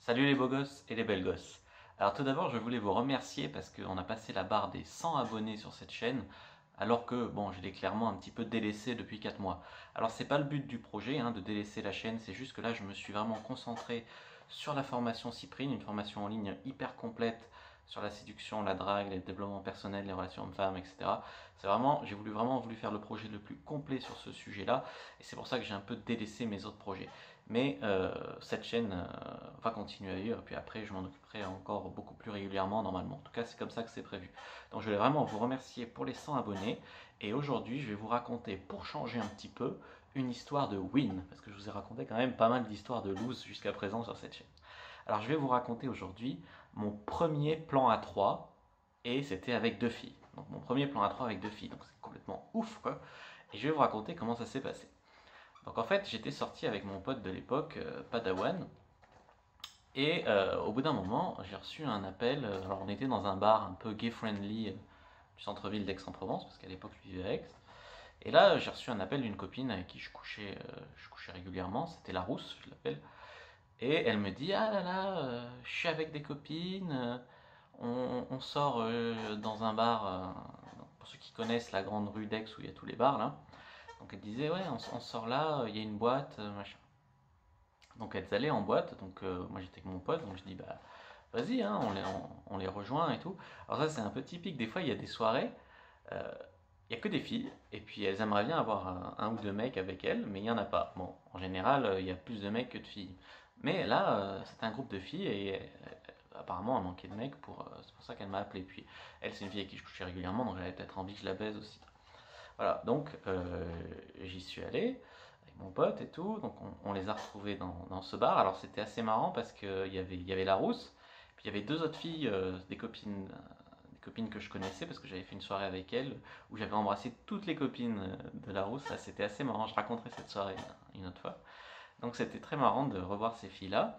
Salut les beaux gosses et les belles gosses. Alors tout d'abord, je voulais vous remercier parce qu'on a passé la barre des 100 abonnés sur cette chaîne, alors que bon, je l'ai clairement un petit peu délaissé depuis 4 mois. Alors c'est pas le but du projet de délaisser la chaîne, c'est juste que là je me suis vraiment concentré sur la formation Cyprine, une formation en ligne hyper complète sur la séduction, la drague, le développement personnel, les relations hommes-femmes, etc. J'ai voulu faire le projet le plus complet sur ce sujet-là, et c'est pour ça que j'ai un peu délaissé mes autres projets. Mais cette chaîne va continuer à vivre, et puis après je m'en occuperai encore beaucoup plus régulièrement normalement. En tout cas c'est comme ça que c'est prévu. Donc je voulais vraiment vous remercier pour les 100 abonnés, et aujourd'hui je vais vous raconter, pour changer un petit peu, une histoire de win, parce que je vous ai raconté quand même pas mal d'histoires de lose jusqu'à présent sur cette chaîne. Alors je vais vous raconter aujourd'hui mon premier plan à 3, et c'était avec deux filles. Donc mon premier plan à 3 avec deux filles, donc c'est complètement ouf quoi. Et je vais vous raconter comment ça s'est passé. Donc en fait, j'étais sorti avec mon pote de l'époque, Padawan, et au bout d'un moment, j'ai reçu un appel. Alors on était dans un bar un peu gay-friendly du centre-ville d'Aix-en-Provence, parce qu'à l'époque je vivais à Aix. Et là, j'ai reçu un appel d'une copine avec qui je couchais régulièrement, c'était la Rousse, je l'appelle. Et elle me dit, ah là là, je suis avec des copines, on sort dans un bar, pour ceux qui connaissent la grande rue d'Aix où il y a tous les bars là. Donc elle disait, ouais, on sort là, il y a une boîte, machin. Donc elles allaient en boîte, donc moi j'étais avec mon pote, donc je dis bah vas-y, hein, on les rejoint et tout. Alors ça c'est un peu typique, des fois il y a des soirées, euh, il n'y a que des filles, et puis elles aimeraient bien avoir un ou deux mecs avec elles, mais il n'y en a pas. Bon, en général il y a plus de mecs que de filles. Mais là c'était un groupe de filles, et apparemment elle manquait de mecs, c'est pour ça qu'elle m'a appelé. Puis elle c'est une fille avec qui je couchais régulièrement, donc j'avais peut-être envie que je la baise aussi. Voilà, donc j'y suis allé avec mon pote et tout, donc on les a retrouvés dans ce bar. Alors c'était assez marrant parce qu'il y avait la rousse, puis il y avait deux autres filles, des copines que je connaissais parce que j'avais fait une soirée avec elles où j'avais embrassé toutes les copines de la rousse. Ça c'était assez marrant, je raconterai cette soirée une autre fois. Donc c'était très marrant de revoir ces filles-là.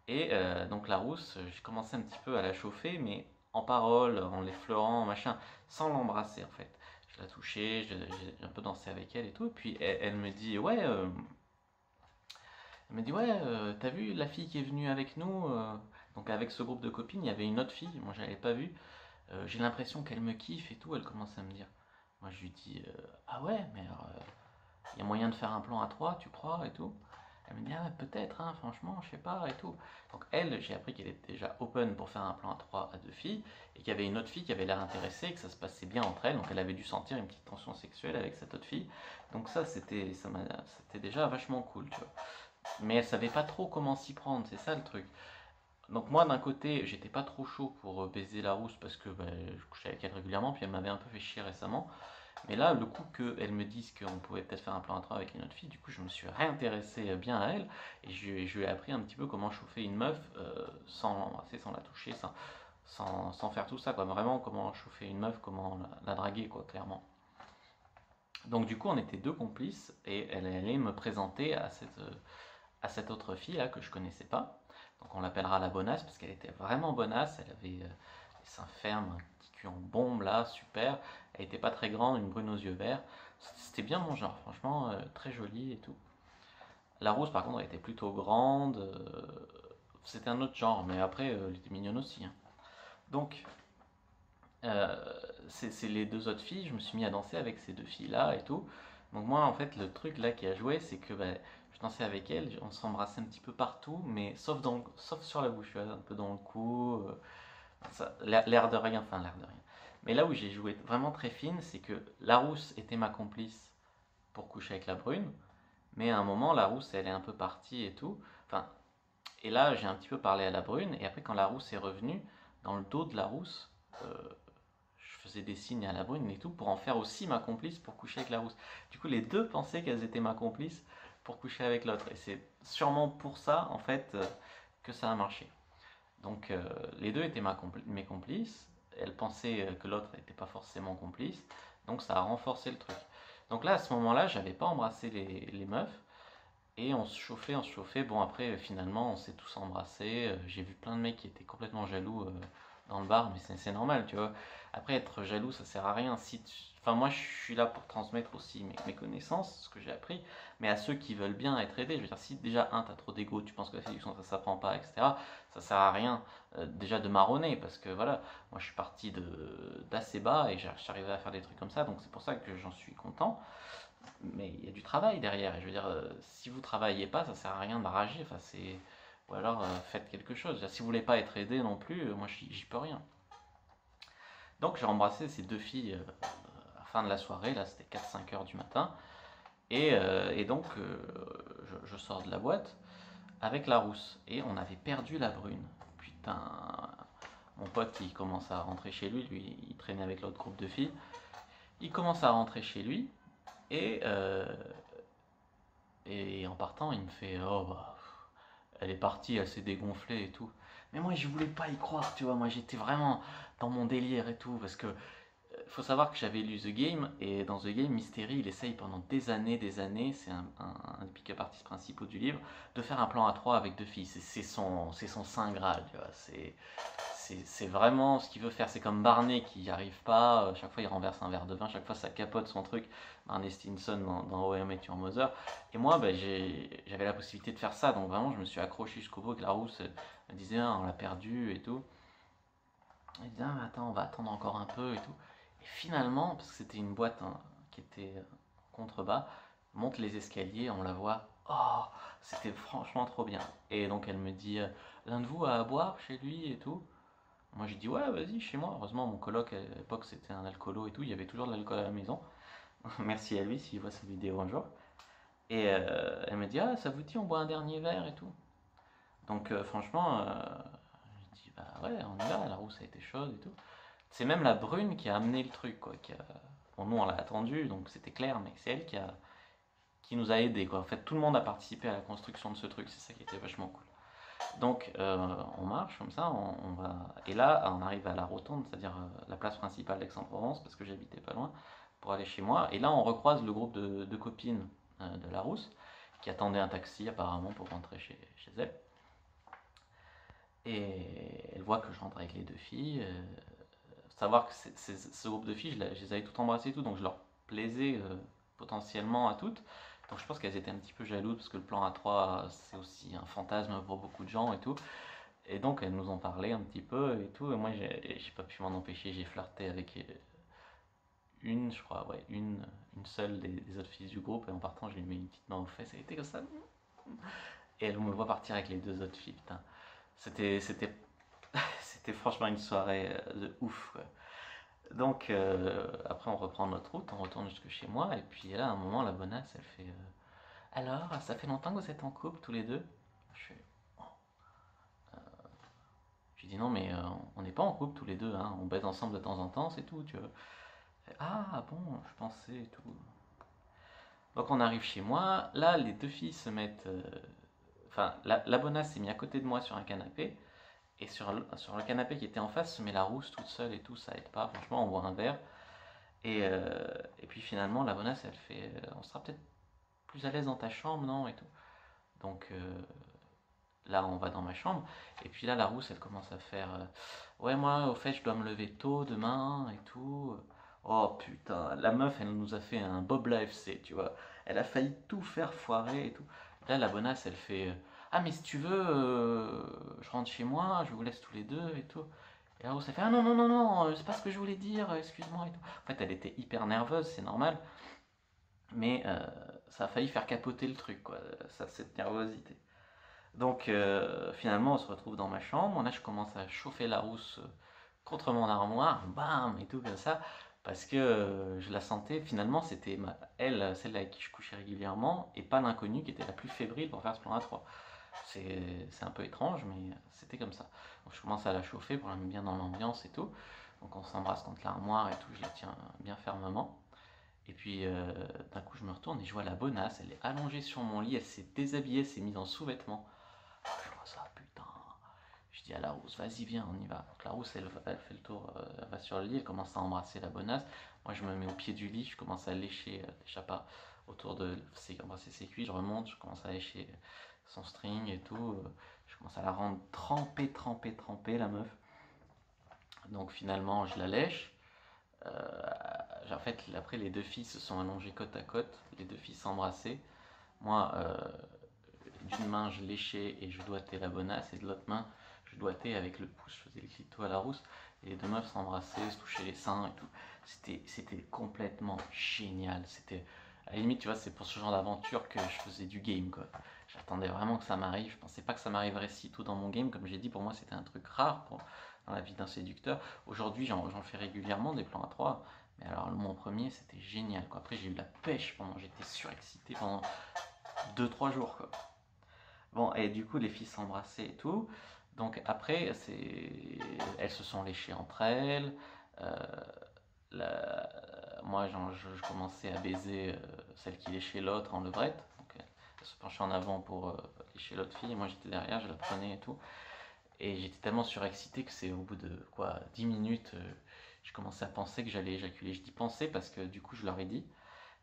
Et donc la rousse, j'ai commencé un petit peu à la chauffer, mais en parole, en l'effleurant, machin, sans l'embrasser en fait. Je la touchais, j'ai un peu dansé avec elle et tout. Et puis elle me dit, ouais, t'as vu la fille qui est venue avec nous Donc avec ce groupe de copines, il y avait une autre fille, moi je l'avais pas vue. J'ai l'impression qu'elle me kiffe et tout, elle commence à me dire. Moi je lui dis, ah ouais, mais il y a moyen de faire un plan à trois, tu crois et tout. Elle me dit, ah, peut-être, hein, franchement, je sais pas et tout. Donc, elle, j'ai appris qu'elle était déjà open pour faire un plan à trois à deux filles, et qu'il y avait une autre fille qui avait l'air intéressée, et que ça se passait bien entre elles. Donc, elle avait dû sentir une petite tension sexuelle avec cette autre fille. Donc, c'était déjà vachement cool, tu vois. Mais elle savait pas trop comment s'y prendre, c'est ça le truc. Donc, moi, d'un côté, j'étais pas trop chaud pour baiser la rousse parce que bah, je couchais avec elle régulièrement, puis elle m'avait un peu fait chier récemment. Mais là, le coup qu'elle me dise qu'on pouvait peut-être faire un plan à trois avec une autre fille, du coup, je me suis réintéressé bien à elle, et je lui ai appris un petit peu comment chauffer une meuf sans l'embrasser, sans la toucher, sans faire tout ça, quoi. Vraiment, comment chauffer une meuf, comment la draguer, quoi, clairement. Donc, du coup, on était deux complices, et elle allait me présenter à cette autre fille là que je connaissais pas. Donc, on l'appellera la bonasse parce qu'elle était vraiment bonasse. Elle avait les seins fermes, un petit cul en bombe là, super. Elle était pas très grande, une brune aux yeux verts. C'était bien mon genre, franchement, très jolie et tout. La rousse, par contre, elle était plutôt grande. C'était un autre genre, mais après, elle était mignonne aussi, hein. Donc, euh, c'est les deux autres filles. Je me suis mis à danser avec ces deux filles-là et tout. Donc, moi, en fait, le truc là qui a joué, c'est que bah, je dansais avec elles, on s'embrassait un petit peu partout, mais sauf sur la bouche, tu vois, un peu dans le cou. L'air de rien, enfin, l'air de rien. Mais là où j'ai joué vraiment très fine, c'est que la rousse était ma complice pour coucher avec la brune, mais à un moment, la rousse, elle est un peu partie et tout. Enfin, et là, j'ai un petit peu parlé à la brune, et après, quand la rousse est revenue, dans le dos de la rousse, je faisais des signes à la brune et tout pour en faire aussi ma complice pour coucher avec la rousse. Du coup, les deux pensaient qu'elles étaient ma complice pour coucher avec l'autre. Et c'est sûrement pour ça, en fait, que ça a marché. Donc, les deux étaient mes complices. Elles pensaient que l'autre n'était pas forcément complice. Donc, ça a renforcé le truc. Donc là, à ce moment-là, j'avais pas embrassé les meufs. Et on se chauffait, on se chauffait. Bon, après, finalement, on s'est tous embrassés. J'ai vu plein de mecs qui étaient complètement jaloux dans le bar, mais c'est normal, tu vois. Après, être jaloux, ça sert à rien. Enfin, moi, je suis là pour transmettre aussi mes connaissances, ce que j'ai appris, mais à ceux qui veulent bien être aidés. Je veux dire, si déjà, t'as trop d'ego, tu penses que la séduction, ça s'apprend pas, etc., ça sert à rien déjà de marronner, parce que voilà, moi, je suis parti d'assez bas et j'arrivais à faire des trucs comme ça, donc c'est pour ça que j'en suis content. Mais il y a du travail derrière, et je veux dire, si vous travaillez pas, ça sert à rien de rager, enfin, ou alors faites quelque chose. Je veux dire, si vous voulez pas être aidé non plus, moi, j'y peux rien. Donc, j'ai embrassé ces deux filles à la fin de la soirée, là, c'était 4-5 heures du matin, et donc, je sors de la boîte avec la rousse, et on avait perdu la brune. Putain, mon pote, il commence à rentrer chez lui, il traînait avec l'autre groupe de filles, il commence à rentrer chez lui, et, euh, et en partant, il me fait: oh bah, elle est partie, elle s'est dégonflée et tout. Mais moi, je voulais pas y croire, tu vois. Moi, j'étais vraiment dans mon délire et tout. Parce que faut savoir que j'avais lu The Game. Et dans The Game, Mystery, il essaye pendant des années, c'est un des pick-up artistes principaux du livre, de faire un plan à trois avec deux filles. C'est son saint graal, tu vois. C'est vraiment ce qu'il veut faire. C'est comme Barney qui n'y arrive pas. Chaque fois, il renverse un verre de vin. Chaque fois, ça capote son truc. Barney Stinson dans How I Met Your Mother. Et moi, ben, j'avais la possibilité de faire ça. Donc vraiment, je me suis accroché jusqu'au bout. Que la rousse me disait: ah, on l'a perdu et tout. Elle disait: ah, mais attends, on va attendre encore un peu et tout. Et finalement, parce que c'était une boîte, hein, qui était en contrebas, on monte les escaliers, on la voit. Oh, c'était franchement trop bien. Et donc elle me dit: l'un de vous a à boire chez lui et tout. Moi j'ai dit: ouais, vas-y, chez moi. Heureusement, mon coloc à l'époque c'était un alcoolo et tout, il y avait toujours de l'alcool à la maison. Merci à lui s'il voit cette vidéo un jour. Et elle me dit: ah, ça vous dit, on boit un dernier verre et tout. Donc franchement, je dis: bah ouais, on y va, la rousse a été chaude et tout. C'est même la brune qui a amené le truc, quoi. Bon, nous on l'a attendu, donc c'était clair, mais c'est elle qui nous a aidés, quoi. En fait, tout le monde a participé à la construction de ce truc, c'est ça qui était vachement cool. Donc on marche comme ça, on va. Et là, on arrive à la rotonde, c'est-à-dire la place principale d'Aix-en-Provence, parce que j'habitais pas loin, pour aller chez moi. Et là, on recroise le groupe de copines de la Rousse, qui attendaient un taxi apparemment pour rentrer chez elle. Et elle voit que je rentre avec les deux filles. Savoir que ce groupe de filles, je les avais toutes embrassées et tout, donc je leur plaisais potentiellement à toutes. Donc je pense qu'elles étaient un petit peu jalouses parce que le plan A3, c'est aussi un fantasme pour beaucoup de gens et tout. Et donc elles nous ont parlé un petit peu et tout. Et moi, j'ai pas pu m'en empêcher, j'ai flirté avec une, je crois, ouais, une seule des autres filles du groupe. Et en partant, je lui ai mis une petite main aux fesses. Elle était comme ça. Et elle me voit partir avec les deux autres filles, putain. C'était c'était franchement une soirée de ouf, quoi. Donc après on reprend notre route, on retourne jusque chez moi et puis là à un moment la bonasse elle fait alors ça fait longtemps que vous êtes en couple tous les deux? Je fais oh. Je lui dis: non mais on n'est pas en couple tous les deux, hein, on baise ensemble de temps en temps, c'est tout, tu vois. Elle fait: ah bon, je pensais et tout. Donc on arrive chez moi, là les deux filles se mettent enfin la bonasse s'est mise à côté de moi sur un canapé. Et sur le canapé qui était en face se met la rousse toute seule et tout, ça aide pas, franchement on voit un verre. Et puis finalement, la bonasse, elle fait on sera peut-être plus à l'aise dans ta chambre, non? Et tout. Donc là, on va dans ma chambre. Et puis là, la rousse, elle commence à faire ouais, moi, au fait, je dois me lever tôt demain et tout. Oh putain, la meuf, elle nous a fait un Bob l'AFC, tu vois. Elle a failli tout faire foirer et tout. Là, la bonasse, elle fait ah, mais si tu veux, je rentre chez moi, je vous laisse tous les deux et tout. Et la rousse, elle fait: ah non, non, non, non, c'est pas ce que je voulais dire, excuse-moi et tout. En fait, elle était hyper nerveuse, c'est normal. Mais ça a failli faire capoter le truc, quoi, cette nervosité. Donc finalement, on se retrouve dans ma chambre. Là, je commence à chauffer la rousse contre mon armoire, bam, et tout comme ça, parce que je la sentais. Finalement, c'était elle, celle avec qui je couchais régulièrement, et pas l'inconnue qui était la plus fébrile pour faire ce plan à 3. C'est un peu étrange, mais c'était comme ça. Donc je commence à la chauffer pour la mettre bien dans l'ambiance et tout. Donc on s'embrasse contre l'armoire et tout, je la tiens bien fermement. Et puis d'un coup, je me retourne et je vois la bonasse, elle est allongée sur mon lit, elle s'est déshabillée, elle s'est mise en sous-vêtements. Je vois ça, putain. Je dis à la rousse: vas-y, viens, on y va. Donc la rousse, elle fait le tour, elle va sur le lit, elle commence à embrasser la bonasse. Moi, je me mets au pied du lit, je commence à lécher, déjà pas autour de embrasser ses cuisses, je remonte, je commence à lécher son string et tout. Je commence à la rendre trempée, trempée, trempée, la meuf. Donc finalement, je la lèche. En fait, après, les deux filles se sont allongées côte à côte. Les deux filles s'embrassaient. Moi, d'une main, je léchais et je doigtais la bonasse, et de l'autre main, je doigtais avec le pouce. Je faisais les clitos à la rousse. Et les deux meufs s'embrassaient, se touchaient les seins et tout. C'était complètement génial. C'était, à la limite, tu vois, c'est pour ce genre d'aventure que je faisais du game, quoi. J'attendais vraiment que ça m'arrive. Je pensais pas que ça m'arriverait si tôt dans mon game. Comme j'ai dit, pour moi, c'était un truc rare dans la vie d'un séducteur. Aujourd'hui, j'en fais régulièrement des plans à 3. Mais alors, mon premier, c'était génial, quoi. Après, j'ai eu la pêche pendant, j'étais surexcité pendant 2-3 jours, quoi. Bon, et du coup, les filles s'embrassaient et tout. Donc après, elles se sont léchées entre elles. Euh, moi, je commençais à baiser celle qui léchait l'autre en levrette. Donc, elle se penchait en avant pour lécher l'autre fille. Et moi, j'étais derrière, je la prenais et tout. Et j'étais tellement surexcité que c'est au bout de quoi, 10 minutes, je commençais à penser que j'allais éjaculer. Je dis penser parce que du coup, je leur ai dit.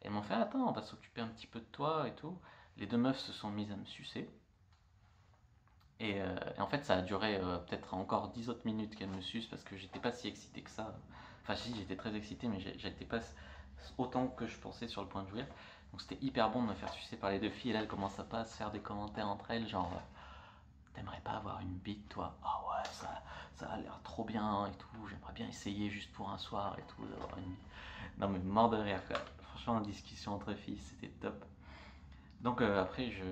Et elles m'ont fait attends, on va s'occuper un petit peu de toi et tout. Les deux meufs se sont mises à me sucer. Et en fait, ça a duré peut-être encore 10 autres minutes qu'elle me suce parce que j'étais pas si excité que ça. Enfin, si, j'étais très excité, mais j'étais pas autant que je pensais sur le point de jouir. Donc, c'était hyper bon de me faire sucer par les deux filles. Et là, elles commencent à pas se faire des commentaires entre elles, genre t'aimerais pas avoir une bite, toi? Ah ouais, ça a l'air trop bien et tout. J'aimerais bien essayer juste pour un soir et tout, d'avoir une. Non, mais mort de rire, quoi. Franchement, en discussion entre filles, c'était top. Donc, après, je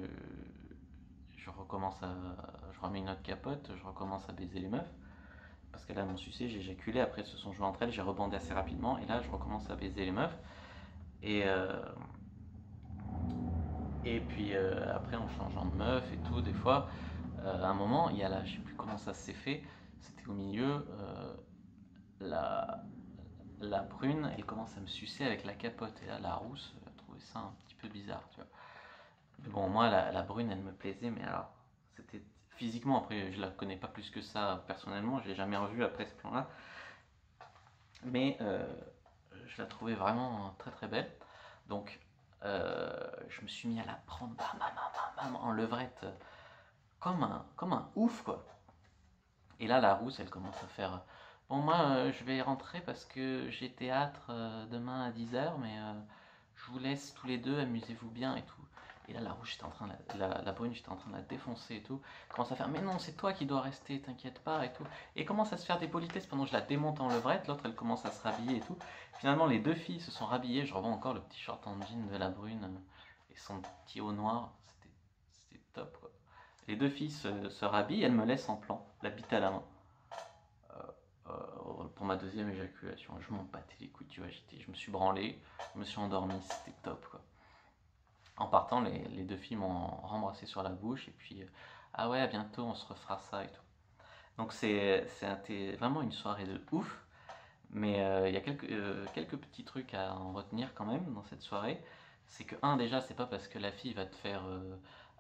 recommence à. Je remets une autre capote, je recommence à baiser les meufs. Parce qu'elles m'ont sucé, j'ai éjaculé, après elles se sont jouées entre elles, j'ai rebondé assez rapidement, et là je recommence à baiser les meufs. Et, et puis après en changeant de meuf et tout, des fois, à un moment, il y a là, je sais plus comment ça s'est fait, c'était au milieu, la, la brune, elle commence à me sucer avec la capote, et là la rousse, elle a trouvé ça un petit peu bizarre, tu vois. Mais bon, moi la brune, elle me plaisait, mais alors, c'était physiquement, après je la connais pas plus que ça personnellement, je l'ai jamais revue après ce plan-là, mais je la trouvais vraiment très très belle. Donc je me suis mis à la prendre bam, bam, bam, bam, en levrette comme un ouf quoi. Et là la rousse elle commence à faire bon moi je vais rentrer parce que j'ai théâtre demain à 10h mais je vous laisse tous les deux, amusez-vous bien et tout. Et là la rouge j'étais en train de la brune j'étais en train de la défoncer et tout. Elle commence à faire mais non c'est toi qui dois rester, t'inquiète pas et tout. Et commence à se faire des politesses pendant que je la démonte en levrette, l'autre elle commence à se rhabiller et tout. Finalement les deux filles se sont rhabillées, je revois encore le petit short en jean de la brune et son petit haut noir, c'était top quoi. Les deux filles se rhabillent, elles me laissent en plan, la bite à la main. Pour ma deuxième éjaculation, je m'en battais les couilles, tu vois, je me suis branlé, je me suis endormi, c'était top quoi. En partant, les deux filles m'ont rembrassé sur la bouche et puis ah ouais, à bientôt, on se refera ça et tout. Donc c'était vraiment une soirée de ouf, mais il y a quelques petits trucs à en retenir quand même dans cette soirée. C'est que, un, déjà, c'est pas parce que la fille va te faire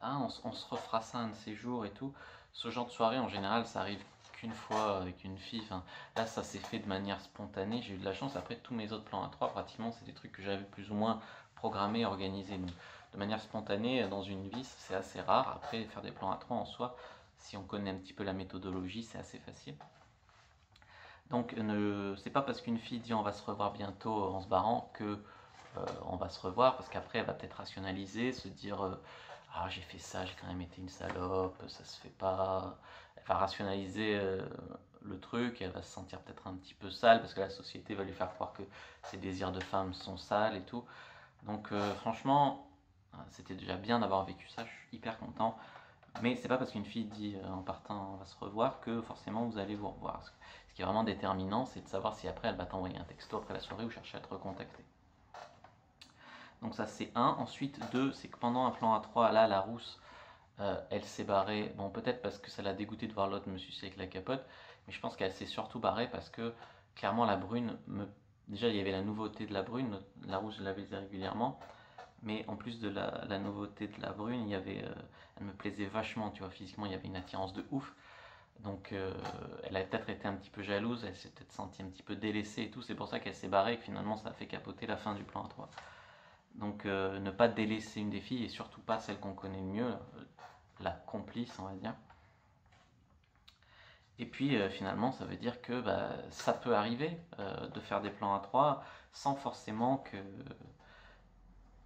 ah, on se refera ça un de ces jours et tout. Ce genre de soirée, en général, ça arrive qu'une fois avec une fille. Enfin, là, ça s'est fait de manière spontanée. J'ai eu de la chance. Après, tous mes autres plans à 3 pratiquement, c'est des trucs que j'avais plus ou moins programmés, organisés. Donc, de manière spontanée, dans une vie, c'est assez rare. Après, faire des plans à 3 en soi, si on connaît un petit peu la méthodologie, c'est assez facile. Donc, c'est pas parce qu'une fille dit on va se revoir bientôt en se barrant que on va se revoir, parce qu'après elle va peut-être rationaliser, se dire ah j'ai fait ça, j'ai quand même été une salope, ça se fait pas. Elle va rationaliser le truc, et elle va se sentir peut-être un petit peu sale parce que la société va lui faire croire que ses désirs de femme sont sales et tout. Donc franchement, c'était déjà bien d'avoir vécu ça, je suis hyper content. Mais c'est pas parce qu'une fille dit en partant on va se revoir que forcément vous allez vous revoir. Ce qui est vraiment déterminant, c'est de savoir si après elle va t'envoyer un texto après la soirée ou chercher à te recontacter. Donc ça c'est un. Ensuite, deux, c'est que pendant un plan à 3 là, la rousse, elle s'est barrée. Bon, peut-être parce que ça l'a dégoûté de voir l'autre me sucer avec la capote, mais je pense qu'elle s'est surtout barrée parce que clairement la brune me. Déjà, il y avait la nouveauté de la brune, la rouge je la baisais régulièrement, mais en plus de la nouveauté de la brune, il y avait, elle me plaisait vachement, tu vois, physiquement, il y avait une attirance de ouf. Donc elle a peut-être été un petit peu jalouse, elle s'est peut-être sentie un petit peu délaissée et tout, c'est pour ça qu'elle s'est barrée et que finalement ça a fait capoter la fin du plan à 3. Donc ne pas délaisser une des filles et surtout pas celle qu'on connaît le mieux, la complice on va dire. Et puis finalement, ça veut dire que bah, ça peut arriver de faire des plans à 3 sans forcément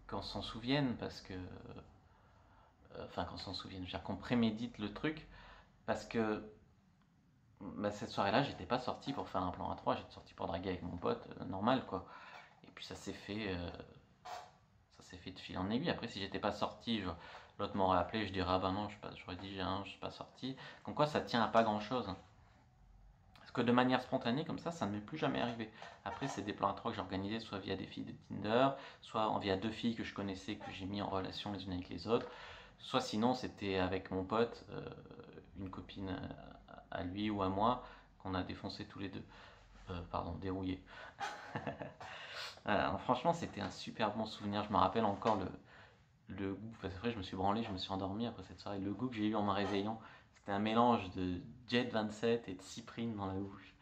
qu'on s'en souvienne, parce que enfin qu'on s'en souvienne, je veux dire qu'on prémédite le truc, parce que bah, cette soirée-là, j'étais pas sorti pour faire un plan à 3, j'étais sorti pour draguer avec mon pote, normal quoi. Et puis ça s'est fait de fil en aiguille. Après, si j'étais pas sorti, l'autre m'aurait appelé, je dirais ah bah non, j'aurais dit je suis pas sorti. Comme quoi, ça tient à pas grand-chose. Parce que de manière spontanée, comme ça ne m'est plus jamais arrivé. Après, c'est des plans à 3 que j'ai organisés, soit via des filles de Tinder, soit via deux filles que je connaissais, que j'ai mis en relation les unes avec les autres, soit sinon c'était avec mon pote, une copine à lui ou à moi, qu'on a défoncé tous les deux. Pardon, dérouillé. Voilà, alors franchement, c'était un super bon souvenir. Je me rappelle encore le goût, parce qu'après je me suis branlé, je me suis endormi après cette soirée. Le goût que j'ai eu en me réveillant, c'était un mélange de Jet 27 et de cyprine dans la bouche.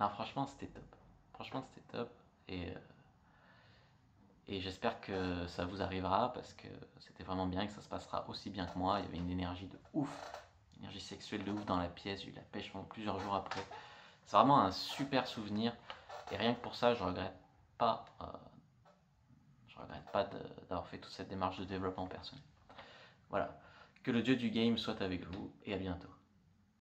Non, franchement, c'était top. Franchement, c'était top. Et j'espère que ça vous arrivera parce que c'était vraiment bien, que ça se passera aussi bien que moi. Il y avait une énergie de ouf, une énergie sexuelle de ouf dans la pièce. J'ai eu la pêche pendant plusieurs jours après. C'est vraiment un super souvenir. Et rien que pour ça, je regrette pas d'avoir fait toute cette démarche de développement personnel. Voilà. Que le dieu du game soit avec vous et à bientôt.